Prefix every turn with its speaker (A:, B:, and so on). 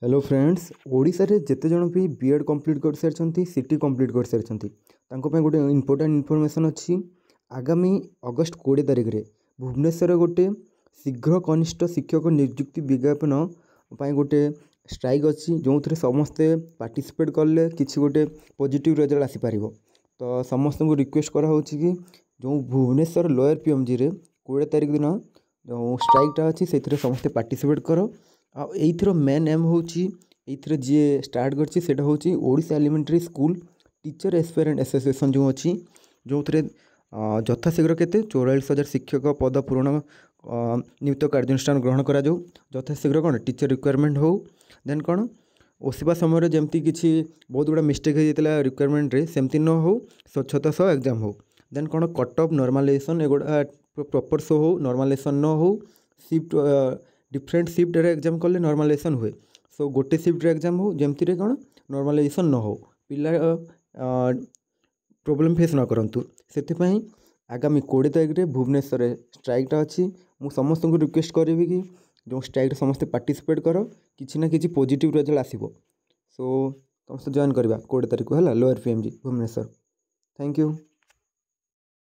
A: Hello friends Odisha रे जेते जन भी बीएड कंप्लीट कर सारी सीटी कंप्लीट कर सारी गोटे इंपोर्टेंट इनफॉरमेशन अच्छी। आगामी अगस्त 20 तारिख रे भुवनेश्वर गोटे शीघ्र कनिष्ठ शिक्षक नियुक्ति विज्ञापन गोटे स्ट्राइक अच्छी जो थे समस्ते पार्टिसिपेट कले किसी गोटे पॉजिटिव रिजल्ट आसीपर। तो समस्त को रिक्वेस्ट कराऊँ कि जो भुवनेश्वर लोअर पीएमजी रे 20 तारिख दिन जो स्ट्राइकटा अच्छी से समस्ते पार्टिसिपेट कर। आईथर मेन एम हूँ जी स्टार्ट कर Odisha elementary school teacher aspirant association जो अच्छी जो थे यथाशीघ्र के 44,000 शिक्षक पद पूरण नियुक्त कार्यानुष्ठान ग्रहण करा यथाशीघ्र कौन टीचर रिक्वायरमेंट हो देन कौन ओसवा समय जमती किसी बहुत गुड़ा मिस्टेक होता रिक्वायरमेंट रे सेमती न हो स्वच्छता सह एग्जाम हो देन कौन कट ऑफ नॉर्मलाइजेशन एगुड़ा प्रॉपर शो हो नॉर्मलाइजेशन न हो शिफ्ट डिफरेंट शिफ्ट रे एग्जाम कले नॉर्मलाइजेशन हुए सो गोटे शिफ्ट रे एग्जाम हो जमती कौन नॉर्मलाइजेशन न हो पिला प्रॉब्लम फेस न करंतु से आगामी 20 तारिख रे भुवनेश्वर स्ट्राइकटा अच्छी मु समस्त को रिक्वेस्ट करी कि जो स्ट्राइक समस्त पार्टिसिपेट कर किसी ना किसी पॉजिटिव रिजल्ट आसीबो सो समस्त जॉइन करवा 20 तारिख को है lower PMG Bhubaneswar. Thank you.